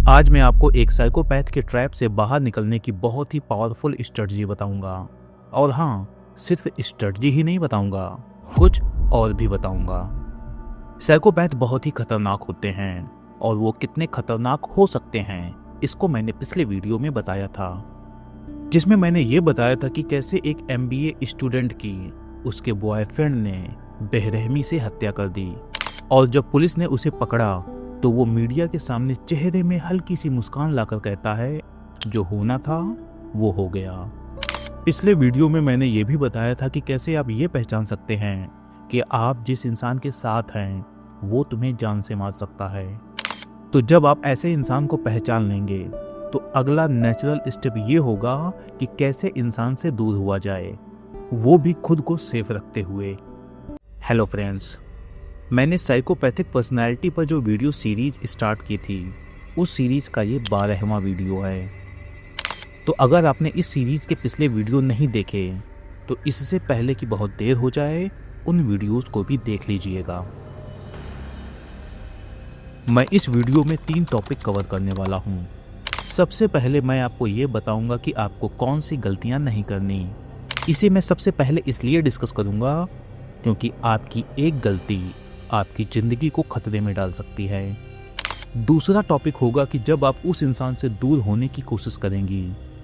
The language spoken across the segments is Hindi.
आज मैं आपको एक साइकोपैथ के ट्रैप से बाहर निकलने की बहुत ही पावरफुल स्ट्रेटजी बताऊंगा। और हाँ, सिर्फ स्ट्रेटजी ही नहीं बताऊंगा, कुछ और भी बताऊंगा। साइकोपैथ बहुत ही खतरनाक होते हैं और वो कितने खतरनाक हो सकते हैं इसको मैंने पिछले वीडियो में बताया था, जिसमें मैंने ये बताया था कि कैसे एक MBA स्टूडेंट की उसके बॉयफ्रेंड ने बेरहमी से हत्या कर दी। और जब पुलिस ने उसे पकड़ा तो वो मीडिया के सामने चेहरे में हल्की सी मुस्कान लाकर कहता है, जो होना था वो हो गया। पिछले वीडियो में मैंने ये भी बताया था कि कैसे आप ये पहचान सकते हैं कि आप जिस इंसान के साथ हैं वो तुम्हें जान से मार सकता है। तो जब आप ऐसे इंसान को पहचान लेंगे तो अगला नेचुरल स्टेप ये होगा कि कैसे इंसान से दूर हुआ जाए, वो भी खुद को सेफ रखते हुए। हेलो फ्रेंड्स, मैंने साइकोपैथिक पर्सनैलिटी पर जो वीडियो सीरीज स्टार्ट की थी उस सीरीज का ये 12वां वीडियो है। तो अगर आपने इस सीरीज के पिछले वीडियो नहीं देखे तो इससे पहले कि बहुत देर हो जाए उन वीडियोस को भी देख लीजिएगा। मैं इस वीडियो में 3 टॉपिक कवर करने वाला हूँ। सबसे पहले मैं आपको ये बताऊंगा कि आपको कौन सी गलतियाँ नहीं करनी। इसे मैं सबसे पहले इसलिए डिस्कस करूंगा क्योंकि आपकी एक गलती आपकी ज़िंदगी को खतरे में डाल सकती है। दूसरा टॉपिक होगा कि जब आप उस इंसान से दूर होने की कोशिश करेंगी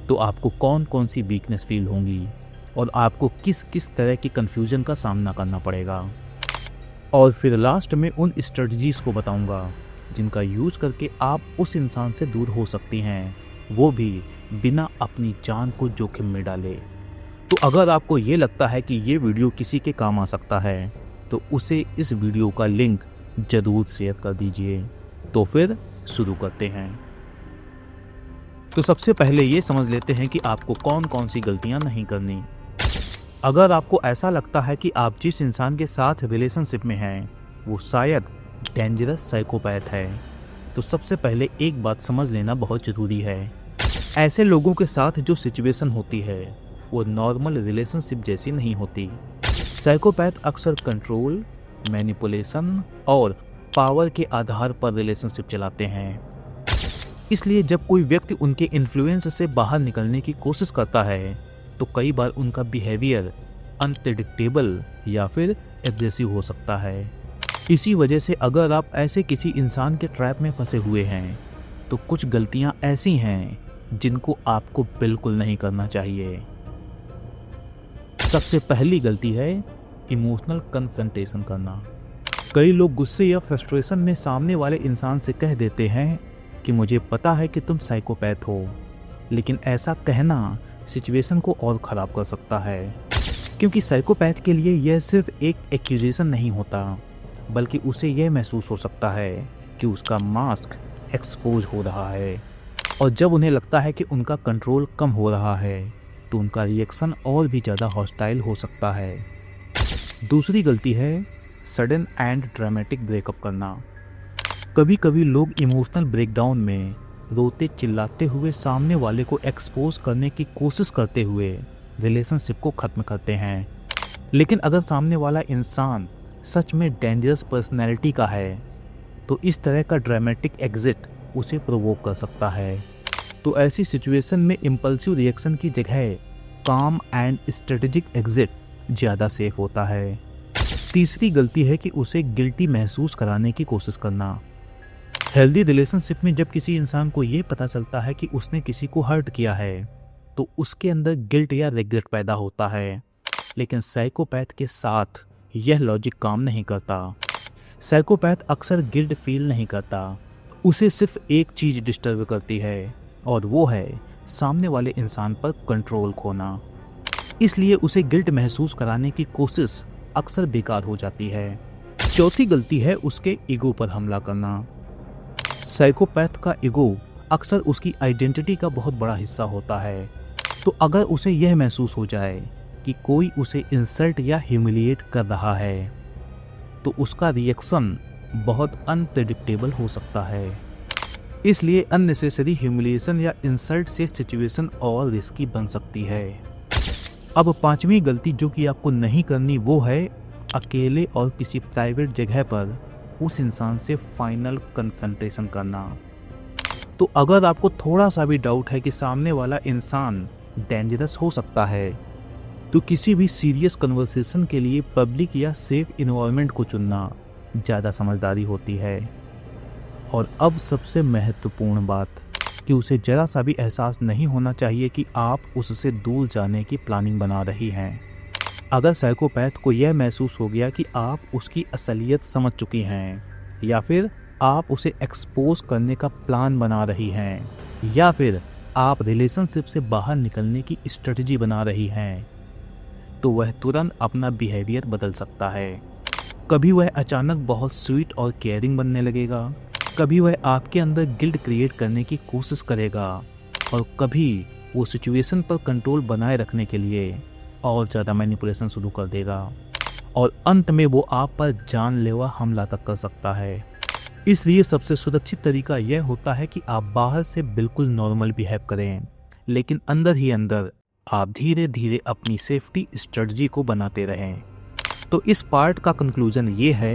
तो आपको कौन कौन सी वीकनेस फील होंगी और आपको किस किस तरह की कन्फ्यूजन का सामना करना पड़ेगा। और फिर लास्ट में उन स्ट्रेटजीज़ को बताऊंगा जिनका यूज करके आप उस इंसान से दूर हो सकती हैं, वो भी बिना अपनी जान को जोखिम में डाले। तो अगर आपको ये लगता है कि ये वीडियो किसी के काम आ सकता है तो उसे इस वीडियो का लिंक ज़रूर शेयर कर दीजिए। तो फिर शुरू करते हैं। तो सबसे पहले ये समझ लेते हैं कि आपको कौन कौन सी गलतियां नहीं करनी। अगर आपको ऐसा लगता है कि आप जिस इंसान के साथ रिलेशनशिप में हैं वो शायद डेंजरस साइकोपैथ है, तो सबसे पहले एक बात समझ लेना बहुत ज़रूरी है। ऐसे लोगों के साथ जो सिचुएशन होती है वो नॉर्मल रिलेशनशिप जैसी नहीं होती। साइकोपैथ अक्सर कंट्रोल, मैनिपुलेशन और पावर के आधार पर रिलेशनशिप चलाते हैं। इसलिए जब कोई व्यक्ति उनके इन्फ्लुएंस से बाहर निकलने की कोशिश करता है तो कई बार उनका बिहेवियर अनप्रेडिक्टेबल या फिर एग्रेसिव हो सकता है। इसी वजह से अगर आप ऐसे किसी इंसान के ट्रैप में फंसे हुए हैं तो कुछ गलतियां ऐसी हैं जिनको आपको बिल्कुल नहीं करना चाहिए। सबसे पहली गलती है इमोशनल कन्फ्रंटेशन करना। कई लोग गुस्से या फ्रस्ट्रेशन में सामने वाले इंसान से कह देते हैं कि मुझे पता है कि तुम साइकोपैथ हो, लेकिन ऐसा कहना सिचुएशन को और ख़राब कर सकता है। क्योंकि साइकोपैथ के लिए यह सिर्फ एक एक्यूजेशन नहीं होता, बल्कि उसे यह महसूस हो सकता है कि उसका मास्क एक्सपोज हो रहा है। और जब उन्हें लगता है कि उनका कंट्रोल कम हो रहा है तो उनका रिएक्शन और भी ज़्यादा हॉस्टाइल हो सकता है। दूसरी गलती है सडन एंड ड्रामेटिक ब्रेकअप करना। कभी कभी लोग इमोशनल ब्रेकडाउन में रोते चिल्लाते हुए सामने वाले को एक्सपोज करने की कोशिश करते हुए रिलेशनशिप को ख़त्म करते हैं। लेकिन अगर सामने वाला इंसान सच में डेंजरस पर्सनैलिटी का है तो इस तरह का ड्रामेटिक एग्जिट उसे प्रोवोक कर सकता है। तो ऐसी सिचुएशन में इम्पल्सिव रिएक्शन की जगह काम एंड स्ट्रेटेजिक एग्जिट ज़्यादा सेफ होता है। तीसरी गलती है कि उसे गिल्टी महसूस कराने की कोशिश करना। हेल्दी रिलेशनशिप में जब किसी इंसान को ये पता चलता है कि उसने किसी को हर्ट किया है तो उसके अंदर गिल्ट या रिग्रेट पैदा होता है। लेकिन साइकोपैथ के साथ यह लॉजिक काम नहीं करता। साइकोपैथ अक्सर गिल्ट फील नहीं करता, उसे सिर्फ एक चीज़ डिस्टर्ब करती है और वो है सामने वाले इंसान पर कंट्रोल खोना। इसलिए उसे गिल्ट महसूस कराने की कोशिश अक्सर बेकार हो जाती है। चौथी गलती है उसके ईगो पर हमला करना। साइकोपैथ का ईगो अक्सर उसकी आइडेंटिटी का बहुत बड़ा हिस्सा होता है। तो अगर उसे यह महसूस हो जाए कि कोई उसे इंसल्ट या ह्यूमिलिएट कर रहा है तो उसका रिएक्शन बहुत अनप्रेडिक्टेबल हो सकता है। इसलिए अननेसेसरी ह्यूमिलिएशन या इंसल्ट से सिचुएशन और रिस्की बन सकती है। अब 5वीं गलती जो कि आपको नहीं करनी वो है अकेले और किसी प्राइवेट जगह पर उस इंसान से फाइनल कन्फ्रंटेशन करना। तो अगर आपको थोड़ा सा भी डाउट है कि सामने वाला इंसान डेंजरस हो सकता है, तो किसी भी सीरियस कन्वर्सेशन के लिए पब्लिक या सेफ इन्वायरमेंट को चुनना ज़्यादा समझदारी होती है। और अब सबसे महत्वपूर्ण बात कि उसे ज़रा सा भी एहसास नहीं होना चाहिए कि आप उससे दूर जाने की प्लानिंग बना रही हैं। अगर साइकोपैथ को यह महसूस हो गया कि आप उसकी असलियत समझ चुकी हैं, या फिर आप उसे एक्सपोज करने का प्लान बना रही हैं, या फिर आप रिलेशनशिप से बाहर निकलने की स्ट्रेटजी बना रही हैं, तो वह तुरंत अपना बिहेवियर बदल सकता है। कभी वह अचानक बहुत स्वीट और केयरिंग बनने लगेगा, कभी वह आपके अंदर गिल्ट क्रिएट करने की कोशिश करेगा, और कभी वो सिचुएशन पर कंट्रोल बनाए रखने के लिए और ज़्यादा मैनिपुलेशन शुरू कर देगा, और अंत में वो आप पर जानलेवा हमला तक कर सकता है। इसलिए सबसे सुरक्षित तरीका यह होता है कि आप बाहर से बिल्कुल नॉर्मल बिहेव करें, लेकिन अंदर ही अंदर आप धीरे धीरे अपनी सेफ्टी स्ट्रेटजी को बनाते रहें। तो इस पार्ट का कंक्लूजन ये है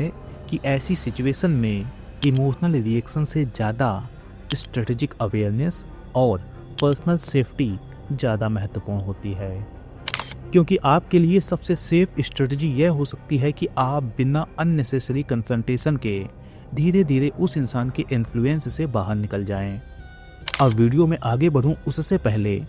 कि ऐसी सिचुएशन में इमोशनल रिएक्शन से ज़्यादा स्ट्रेटेजिक अवेयरनेस और पर्सनल सेफ्टी ज़्यादा महत्वपूर्ण होती है, क्योंकि आपके लिए सबसे सेफ स्ट्रेटजी यह हो सकती है कि आप बिना अननेसेसरी कन्फ्रंटेशन के धीरे धीरे उस इंसान के इन्फ्लुएंस से बाहर निकल जाएं। अब वीडियो में आगे बढ़ूं उससे पहले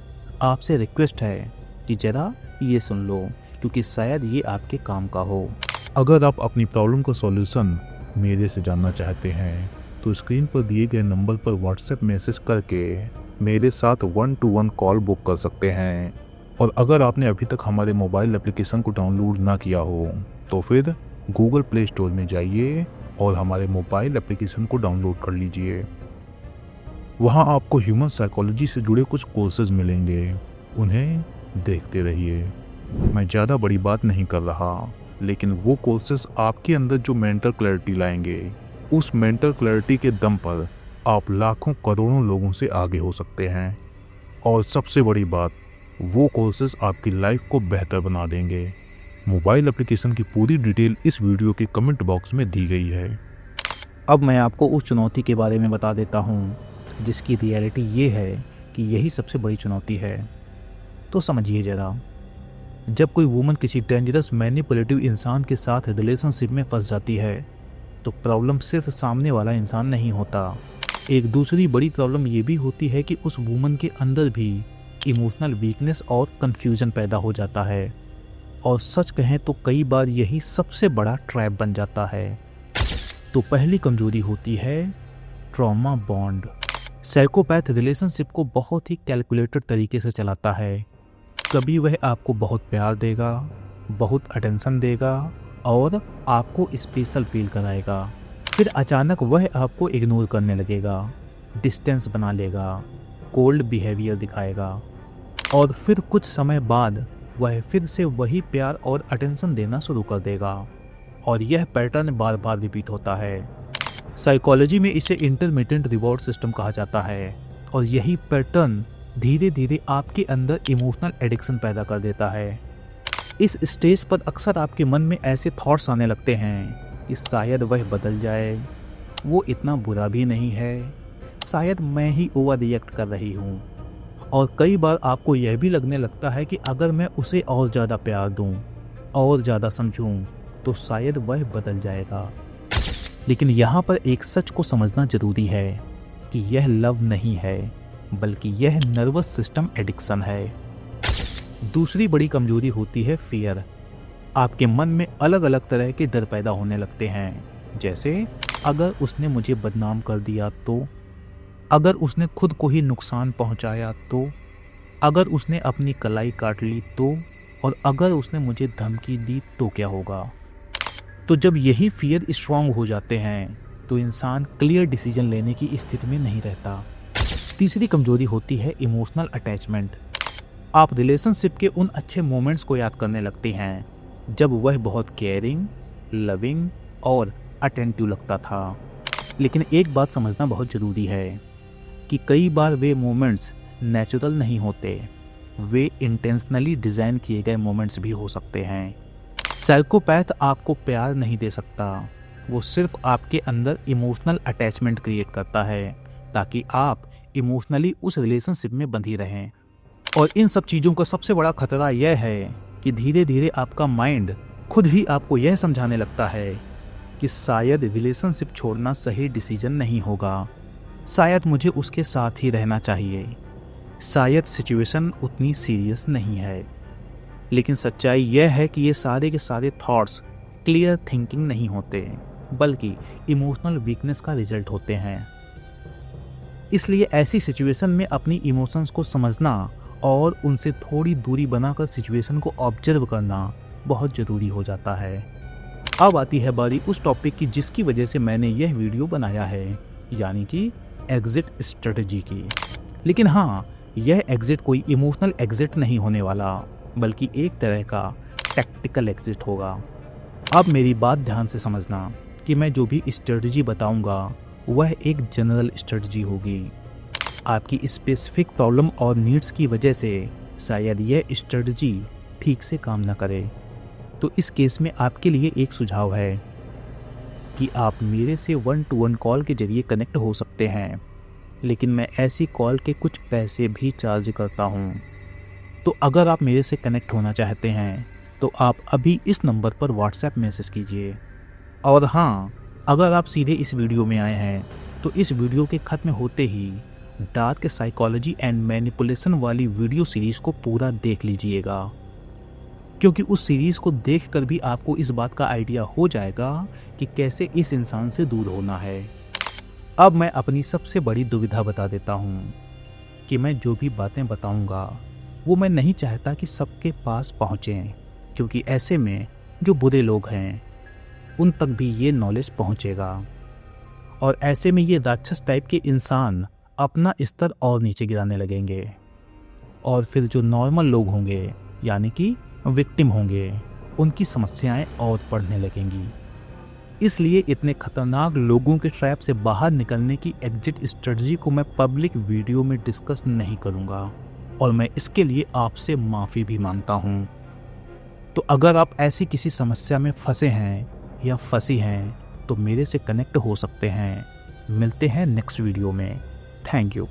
आपसे रिक्वेस्ट है कि ज़रा ये सुन लो, क्योंकि शायद ये आपके काम का हो। अगर आप अपनी प्रॉब्लम का सॉल्यूशन मेरे से जानना चाहते हैं तो स्क्रीन पर दिए गए नंबर पर व्हाट्सएप मैसेज करके मेरे साथ 1-to-1 कॉल बुक कर सकते हैं। और अगर आपने अभी तक हमारे मोबाइल एप्लीकेशन को डाउनलोड ना किया हो तो फिर गूगल प्ले स्टोर में जाइए और हमारे मोबाइल एप्लीकेशन को डाउनलोड कर लीजिए। वहाँ आपको ह्यूमन साइकोलॉजी से जुड़े कुछ कोर्सेज मिलेंगे, उन्हें देखते रहिए। मैं ज़्यादा बड़ी बात नहीं कर रहा, लेकिन वो कोर्सेज आपके अंदर जो मेंटल क्लैरिटी लाएंगे, उस मेंटल क्लैरिटी के दम पर आप लाखों करोड़ों लोगों से आगे हो सकते हैं। और सबसे बड़ी बात, वो कोर्सेज आपकी लाइफ को बेहतर बना देंगे। मोबाइल एप्लीकेशन की पूरी डिटेल इस वीडियो के कमेंट बॉक्स में दी गई है। अब मैं आपको उस चुनौती के बारे में बता देता हूँ जिसकी रियलिटी ये है कि यही सबसे बड़ी चुनौती है। तो समझिए ज़रा, जब कोई वुमन किसी डेंजरस मैनिपुलेटिव इंसान के साथ रिलेशनशिप में फंस जाती है तो प्रॉब्लम सिर्फ सामने वाला इंसान नहीं होता। एक दूसरी बड़ी प्रॉब्लम ये भी होती है कि उस वुमन के अंदर भी इमोशनल वीकनेस और कन्फ्यूजन पैदा हो जाता है, और सच कहें तो कई बार यही सबसे बड़ा ट्रैप बन जाता है। तो पहली कमजोरी होती है ट्रॉमा बॉन्ड। साइकोपैथ रिलेशनशिप को बहुत ही कैलकुलेटेड तरीके से चलाता है। कभी वह आपको बहुत प्यार देगा, बहुत अटेंशन देगा और आपको स्पेशल फील कराएगा, फिर अचानक वह आपको इग्नोर करने लगेगा, डिस्टेंस बना लेगा, कोल्ड बिहेवियर दिखाएगा, और फिर कुछ समय बाद वह फिर से वही प्यार और अटेंशन देना शुरू कर देगा, और यह पैटर्न बार बार रिपीट होता है। साइकोलॉजी में इसे इंटरमिटेंट रिवॉर्ड सिस्टम कहा जाता है, और यही पैटर्न धीरे धीरे आपके अंदर इमोशनल एडिक्शन पैदा कर देता है। इस स्टेज पर अक्सर आपके मन में ऐसे थॉट्स आने लगते हैं कि शायद वह बदल जाए, वो इतना बुरा भी नहीं है, शायद मैं ही ओवर रिएक्ट कर रही हूँ। और कई बार आपको यह भी लगने लगता है कि अगर मैं उसे और ज़्यादा प्यार दूँ और ज़्यादा समझूँ तो शायद वह बदल जाएगा। लेकिन यहाँ पर एक सच को समझना ज़रूरी है कि यह लव नहीं है, बल्कि यह नर्वस सिस्टम एडिक्शन है। दूसरी बड़ी कमजोरी होती है फियर। आपके मन में अलग अलग तरह के डर पैदा होने लगते हैं, जैसे अगर उसने मुझे बदनाम कर दिया तो, अगर उसने खुद को ही नुकसान पहुंचाया तो, अगर उसने अपनी कलाई काट ली तो, और अगर उसने मुझे धमकी दी तो क्या होगा। तो जब यही फियर स्ट्रांग हो जाते हैं तो इंसान क्लियर डिसीजन लेने की स्थिति में नहीं रहता। तीसरी कमजोरी होती है इमोशनल अटैचमेंट। आप रिलेशनशिप के उन अच्छे मोमेंट्स को याद करने लगते हैं जब वह बहुत केयरिंग, लविंग और अटेंटिव लगता था। लेकिन एक बात समझना बहुत ज़रूरी है कि कई बार वे मोमेंट्स नेचुरल नहीं होते, वे इंटेंशनली डिज़ाइन किए गए मोमेंट्स भी हो सकते हैं। साइकोपैथ आपको प्यार नहीं दे सकता, वो सिर्फ आपके अंदर इमोशनल अटैचमेंट क्रिएट करता है ताकि आप इमोशनली उस रिलेशनशिप में बंधी रहें। और इन सब चीज़ों का सबसे बड़ा खतरा यह है कि धीरे धीरे आपका माइंड खुद ही आपको यह समझाने लगता है कि शायद रिलेशनशिप छोड़ना सही डिसीजन नहीं होगा, शायद मुझे उसके साथ ही रहना चाहिए, शायद सिचुएशन उतनी सीरियस नहीं है। लेकिन सच्चाई यह है कि ये सारे के सारे थॉट्स क्लियर थिंकिंग नहीं होते, बल्कि इमोशनल वीकनेस का रिजल्ट होते हैं। इसलिए ऐसी सिचुएशन में अपनी इमोशंस को समझना और उनसे थोड़ी दूरी बनाकर सिचुएशन को ऑब्जर्व करना बहुत ज़रूरी हो जाता है। अब आती है बारी उस टॉपिक की जिसकी वजह से मैंने यह वीडियो बनाया है, यानी कि एग्जिट स्ट्रेटजी की। लेकिन हाँ, यह एग्जिट कोई इमोशनल एग्जिट नहीं होने वाला, बल्कि एक तरह का टैक्टिकल एग्जिट होगा। अब मेरी बात ध्यान से समझना कि मैं जो भी स्ट्रेटजी बताऊंगा वह एक जनरल स्ट्रेटजी होगी। आपकी स्पेसिफिक प्रॉब्लम और नीड्स की वजह से शायद यह स्ट्रेटजी ठीक से काम न करे। तो इस केस में आपके लिए एक सुझाव है कि आप मेरे से 1-to-1 कॉल के जरिए कनेक्ट हो सकते हैं, लेकिन मैं ऐसी कॉल के कुछ पैसे भी चार्ज करता हूँ। तो अगर आप मेरे से कनेक्ट होना चाहते हैं तो आप अभी इस नंबर पर व्हाट्सएप मैसेज कीजिए। और हाँ, अगर आप सीधे इस वीडियो में आए हैं तो इस वीडियो के खत्म होते ही डार्क साइकोलॉजी एंड मैनिपुलेशन वाली वीडियो सीरीज़ को पूरा देख लीजिएगा, क्योंकि उस सीरीज़ को देखकर भी आपको इस बात का आइडिया हो जाएगा कि कैसे इस इंसान से दूर होना है। अब मैं अपनी सबसे बड़ी दुविधा बता देता हूँ कि मैं जो भी बातें बताऊँगा वो मैं नहीं चाहता कि सबके पास पहुँचें, क्योंकि ऐसे में जो बुरे लोग हैं उन तक भी ये नॉलेज पहुँचेगा, और ऐसे में ये राक्षस टाइप के इंसान अपना स्तर और नीचे गिराने लगेंगे, और फिर जो नॉर्मल लोग होंगे यानी कि विक्टिम होंगे, उनकी समस्याएं और बढ़ने लगेंगी। इसलिए इतने खतरनाक लोगों के ट्रैप से बाहर निकलने की एग्जिट स्ट्रेटजी को मैं पब्लिक वीडियो में डिस्कस नहीं करूंगा, और मैं इसके लिए आपसे माफ़ी भी मांगता हूं। तो अगर आप ऐसी किसी समस्या में फंसे हैं या फंसी हैं तो मेरे से कनेक्ट हो सकते हैं। मिलते हैं नेक्स्ट वीडियो में। Thank you.